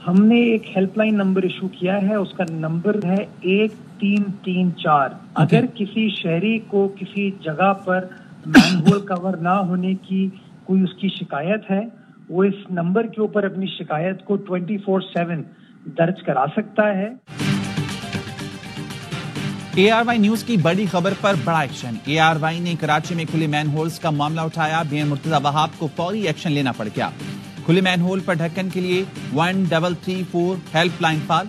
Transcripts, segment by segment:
ہم نے ایک ہیلپ لائن نمبر ایشو کیا ہے، اس کا نمبر ہے 1334۔ اگر کسی شہری کو کسی جگہ پر مین ہول کور نہ ہونے کی کوئی اس کی شکایت ہے، وہ اس نمبر کے اوپر اپنی شکایت کو 24/7 درج کرا سکتا ہے۔ ARY نیوز کی بڑی خبر پر بڑا ایکشن۔ ARY نے کراچی میں کھلے مین ہولز کا معاملہ اٹھایا، BN مرتضی وہاب کو فوری ایکشن لینا پڑ گیا۔ کھلے مین ہول پر ڈھکن کے لیے 1334 ہیلپ لائن فعال۔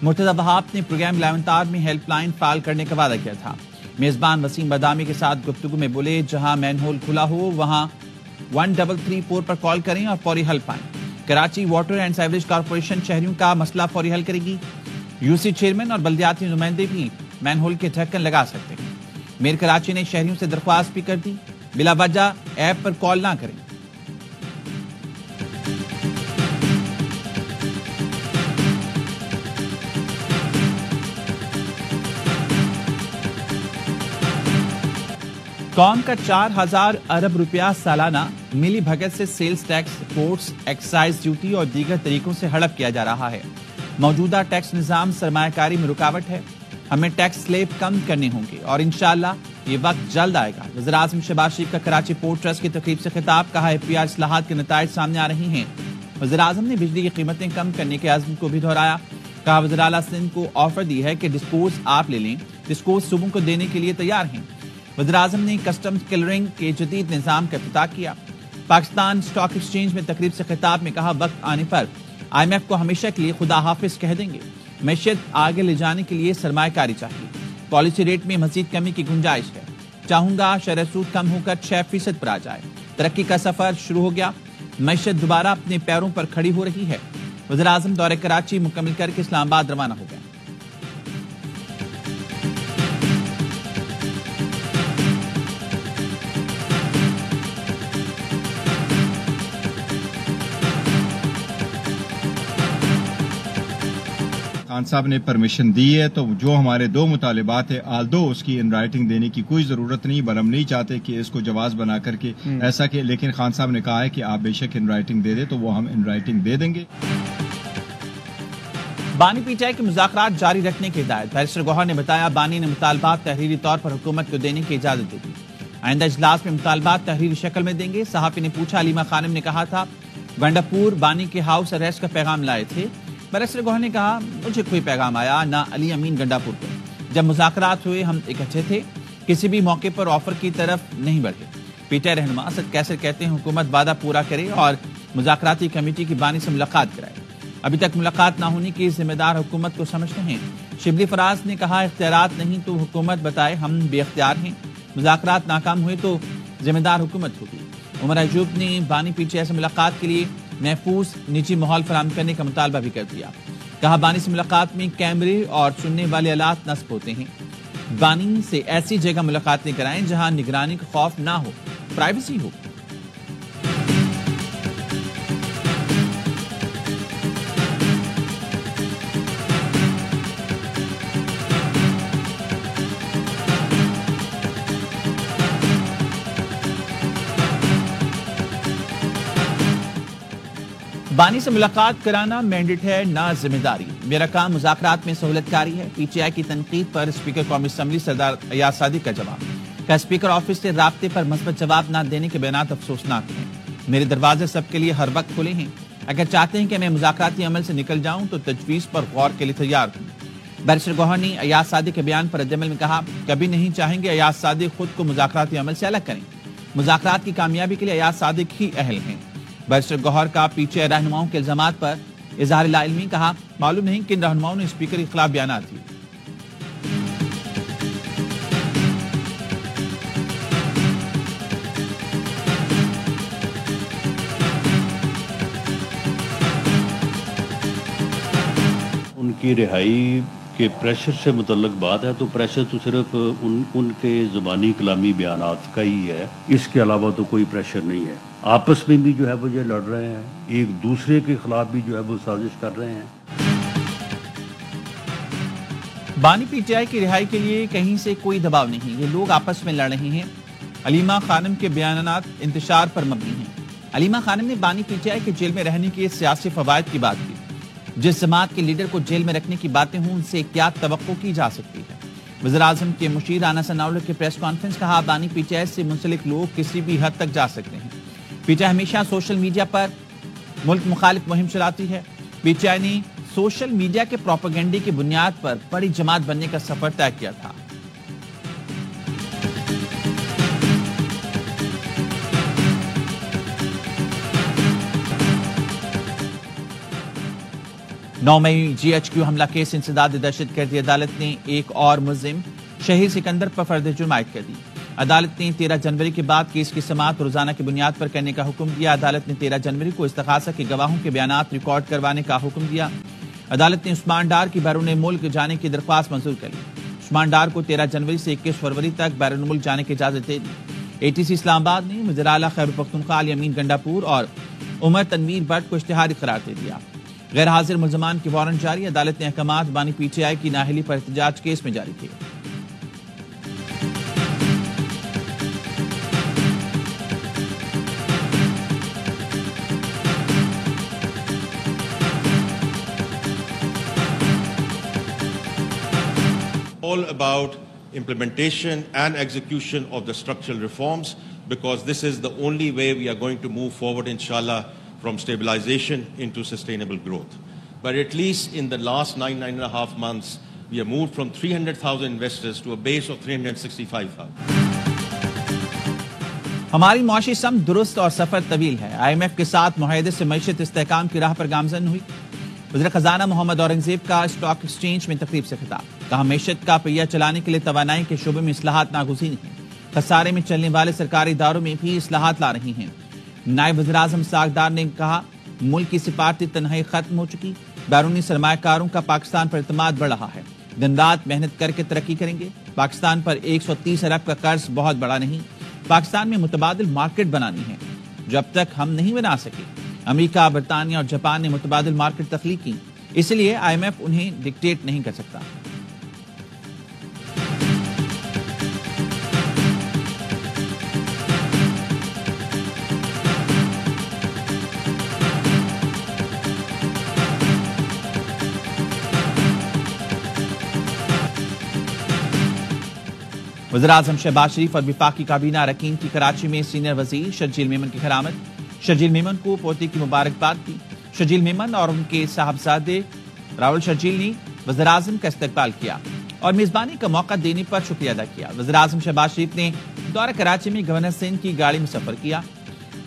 مرتضی وہاب نے پروگرام 11 آور میں ہیلپ لائن فعال کرنے کا وعدہ کیا تھا۔ میزبان وسیم بدامی کے ساتھ گفتگو میں بولے، جہاں مین ہول کھلا ہو وہاں 1334 پر کال کریں اور فوری حل پائیں۔ Karachi water and sewerage corporation شہریوں کا مسئلہ فوری حل کرے گی۔ UC چیئرمین اور بلدیاتی نمائندے بھی مین ہول کے ڈھکن لگا سکتے ہیں۔ میر کراچی نے شہریوں سے درخواست بھی کر دی، بلا وجہ ایپ پر کال نہ کریں۔ قوم کا 4000 ارب روپیہ سالانہ ملی بھگت سے sales tax, ports, excise duty اور دیگر طریقوں سے ہڑپ کیا جا رہا ہے۔ موجودہ ٹیکس نظام سرمایہ کاری میں رکاوٹ ہے۔ ہمیں ٹیکس سلیب کم کرنے ہوں گے اور انشاءاللہ یہ وقت جلد آئے گا۔ وزیراعظم شہباز شریف کا کراچی پورٹ ٹرسٹ کی تقریب سے خطاب، کہا FPR اصلاحات کے نتائج سامنے آ رہے ہیں۔ وزیراعظم نے بجلی کی قیمتیں کم کرنے کے عزم کو بھی دہرایا، کہا وزراعلیٰ سندھ کو آفر دی ہے کہ ڈسپوز آپ لے لیں، ڈسپوز صوبوں کو دینے کے لیے تیار ہیں۔ وزیراعظم نے کسٹمز کلیئرنگ کے جدید نظام کا افتتاح کیا۔ پاکستان اسٹاک ایکسچینج میں تقریب سے خطاب میں کہا، وقت آنے پر IMF کو ہمیشہ کے لیے خدا حافظ کہہ دیں گے۔ معیشت آگے لے جانے کے لیے سرمایہ کاری چاہیے۔ پالیسی ریٹ میں مزید کمی کی گنجائش ہے۔ چاہوں گا شرح سود کم ہو کر 6% پر آ جائے۔ ترقی کا سفر شروع ہو گیا، معیشت دوبارہ اپنے پیروں پر کھڑی ہو رہی ہے۔ وزیراعظم دورہ کراچی مکمل کر کے اسلام آباد روانہ ہو گئے۔ خان صاحب نے پرمیشن دی ہے، تو جو ہمارے 2 مطالبات ہیں، آلدو اس کی ان رائٹنگ دینے کی کوئی ضرورت نہیں، بل ہم نہیں چاہتے کہ اس کو جواز بنا کر کے ایسا کہ، لیکن خان صاحب نے کہا ہے کہ آپ بے شک ان رائٹنگ دے دیں، تو وہ ہم ان رائٹنگ دے دیں گے۔ بانی PTI کے مذاکرات جاری رکھنے کی ہدایت۔ بیرسٹر گوہر نے بتایا، بانی نے مطالبات تحریری طور پر حکومت کو دینے کی اجازت دے دی۔ آئندہ اجلاس میں مطالبات تحریری شکل میں دیں گے۔ صحافی نے پوچھا، علیمہ خانم نے کہا تھا گنڈاپور بانی کے ہاؤس اریسٹ کا پیغام لائے تھے۔ بیرسٹر گوہر نے کہا، مجھے کوئی پیغام آیا نہ علی امین گنڈاپور کو۔ جب مذاکرات ہوئے ہم اکٹھے تھے، کسی بھی موقع پر آفر کی طرف نہیں بڑھے۔ PTI رہنما اسد کیسر کہتے ہیں، حکومت وعدہ پورا کرے اور مذاکراتی کمیٹی کی بانی سے ملاقات کرائے۔ ابھی تک ملاقات نہ ہونے کی ذمہ دار حکومت کو سمجھتے ہیں۔ شبلی فراز نے کہا، اختیارات نہیں تو حکومت بتائے، ہم بے اختیار ہیں۔ مذاکرات ناکام ہوئے تو ذمہ دار حکومت ہوگی۔ عمر ایوب نے بانی PTI سے ملاقات کے لیے محفوظ نجی ماحول فراہم کرنے کا مطالبہ بھی کر دیا۔ کہا، بانی سے ملاقات میں کیمرے اور سننے والے آلات نصب ہوتے ہیں۔ بانی سے ایسی جگہ ملاقاتیں کرائیں جہاں نگرانی کا خوف نہ ہو، پرائیویسی ہو۔ بانی سے ملاقات کرانا مینڈیٹ ہے، نہ ذمہ داری۔ میرا کام مذاکرات میں سہولت کاری ہے۔ PTI کی تنقید پر اسپیکر قومی اسمبلی سردار ایاز صادق کا جواب، کہ اسپیکر آفس سے رابطے پر مثبت جواب نہ دینے کے بیانات افسوسناک ہیں۔ میرے دروازے سب کے لیے ہر وقت کھلے ہیں۔ اگر چاہتے ہیں کہ میں مذاکراتی عمل سے نکل جاؤں تو تجویز پر غور کے لیے تیار ہوں۔ بیرسٹر گوہر نے ایاز صادق کے بیان پر رد عمل میں کہا، کبھی نہیں چاہیں گے ایاز صادق خود کو مذاکراتی عمل سے الگ کریں۔ مذاکرات کی کامیابی کے لیے ایاز صادق ہی اہل ہیں۔ بیرسٹر گوہر کا PTI رہنماؤں کے الزامات پر اظہار لا علمی، کہا، معلوم نہیں کن رہنماؤں نے اسپیکر کے خلاف بیانات دیے۔ ان کی رہائی کے پریشر سے متعلق بات ہے، تو پریشر تو صرف ان کے زبانی کلامی بیانات کا ہی ہے، اس کے علاوہ تو کوئی پریشر نہیں ہے۔ آپس میں بھی جو ہے وہ یہ لڑ رہے ہیں، ایک دوسرے کے خلاف بھی جو ہے وہ سازش کر رہے ہیں۔ بانی PTI کی رہائی کے لیے کہیں سے کوئی دباؤ نہیں، یہ لوگ آپس میں لڑ رہے ہیں۔ علیمہ خانم کے بیانات انتشار پر مبنی ہیں۔ علیمہ خانم نے بانی PTI کے جیل میں رہنے کے سیاسی فوائد کی بات کی۔ جس جماعت کے لیڈر کو جیل میں رکھنے کی باتیں ہوں ان سے کیا توقع کی جا سکتی ہے؟ وزیراعظم کے مشیر رانا ثناءاللہ کے پریس کانفرنس کہا بانی پی ٹی آئی سے منسلک لوگ کسی بھی حد تک جا سکتے ہیں۔ پی ٹی آئی ہمیشہ سوشل میڈیا پر ملک مخالف مہم چلاتی ہے۔ پی ٹی آئی نے سوشل میڈیا کے پروپیگنڈے کی بنیاد پر بڑی جماعت بننے کا سفر طے کیا تھا۔ نو مئی جی ایچ کیو حملہ کیس انسداد دہشت گردی عدالت نے ایک اور ملزم شہید سکندر پر فرد جرم عائد کر دی۔ عدالت نے 13 جنوری کے بعد کیس کی سماعت روزانہ کی بنیاد پر کرنے کا حکم دیا۔ عدالت نے 13 جنوری کو استغاثہ کے گواہوں کے بیانات ریکارڈ کروانے کا حکم دیا۔ عدالت نے عثمان ڈار کی بیرون ملک جانے کی درخواست منظور کر لی۔ عثمان ڈار کو 13 جنوری سے 21 فروری تک بیرون ملک جانے کی اجازت دے دی۔ اے ٹی سی اسلام آباد نے وزیر اعلیٰ خیبر پختونخوا یمین گنڈاپور اور عمر تنویر بٹ کو اشتہاری قرار دے دیا۔ غیر حاضر ملزمان کی وارنٹ جاری۔ عدالت نے احکامات بانی پی ٹی آئی کی نااہلی پر احتجاج کیس میں جاری کیے۔ All about implementation and execution of the structural reforms, because this is the only way we are going to move forward, inshallah, from stabilization into sustainable growth. But at least in the last 9.5 months, we have moved from 300,000 investors to a base of 365,000. ہماری معاشی سمت درست اور سفر طویل ہے۔ I am F کے ساتھ معاہدے سے معیشت استحکام کی راہ پر گامزن ہوئی۔ وزیر خزانہ محمد اورنگزیب کا اسٹاک ایکسچینج میں تقریب سے خطاب، کہا معیشت کا پہیہ چلانے کے لیے توانائی کے شعبے میں اصلاحات ناگزیر ہیں۔ خسارے میں چلنے والے سرکاری اداروں میں بھی اصلاحات لا رہی ہیں۔ نائب وزیر اعظم ساغدار نے کہا ملک کی سفارتی تنہائی ختم ہو چکی، بیرونی سرمایہ کاروں کا پاکستان پر اعتماد بڑھ رہا ہے، دن رات محنت کر کے ترقی کریں گے۔ پاکستان پر 130 ارب کا قرض بہت بڑا نہیں، پاکستان میں متبادل مارکیٹ بنانی ہے جو اب تک ہم نہیں بنا سکے۔ امریکہ، برطانیہ اور جاپان نے متبادل مارکیٹ تخلیق کی، اس لیے آئی ایم ایف انہیں ڈکٹیٹ نہیں کر سکتا۔ وزیراعظم شہباز شریف اور وفاقی کابینہ اراکین کی کراچی میں سینئر وزیر شرجیل میمن کی خیرآمد۔ شرجیل میمن کو پوتی کی مبارکباد دی۔ شرجیل میمن اور ان کے صاحبزادے راول شرجیل نے وزیراعظم کا استقبال کیا اور میزبانی کا موقع دینے پر شکریہ ادا کیا۔ وزیراعظم شہباز شریف نے دورہ کراچی میں گورنر سندھ کی گاڑی میں سفر کیا۔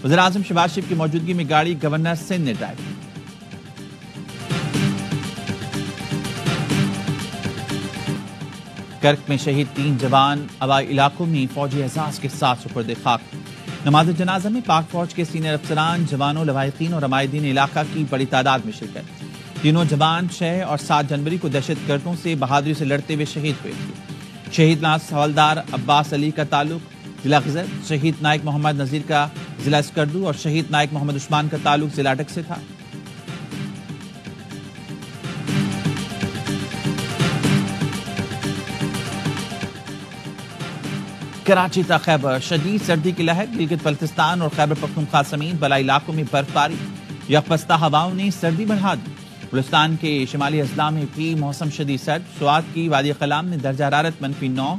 وزیراعظم شہباز شریف کی موجودگی میں گاڑی گورنر سندھ نے ڈرائیو کی۔ کرک میں شہید 3 جوان آبائی علاقوں میں فوجی اعزاز کے ساتھ سپرد خاک۔ نماز جنازہ میں پاک فوج کے سینئر افسران، جوانوں، لواحقین اور عمائدین علاقہ کی بڑی تعداد میں شرکت۔ تینوں جوان 6 اور 7 جنوری کو دہشت گردوں سے بہادری سے لڑتے ہوئے شہید ہوئے تھے۔ شہید لاس حوالدار عباس علی کا تعلق ضلع خزر، شہید نائک محمد نذیر کا ضلع اسکردو اور شہید نائک محمد عثمان کا تعلق ضلع اٹک سے تھا۔ کراچی تا خیبر شدید سردی کی لہر، گلگت بلتستان اور خیبر پختونخوا سمیت بالائی علاقوں میں برف باری، یکپستہ ہواؤں نے سردی بڑھا دی۔ بلوچستان کے شمالی اضلاع میں بھی موسم شدید سرد، سوات کی وادی قلام میں درجہ حرارت -9،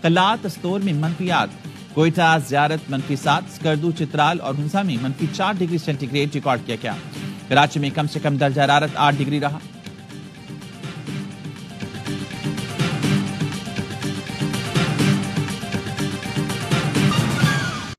قلات استور میں -8، کوئٹہ زیارت -7، اسکردو، چترال اور ہنسا میں -4 ڈگری سینٹی گریڈ ریکارڈ کیا گیا۔ کراچی میں کم سے کم درجہ حرارت 8 ڈگری رہا۔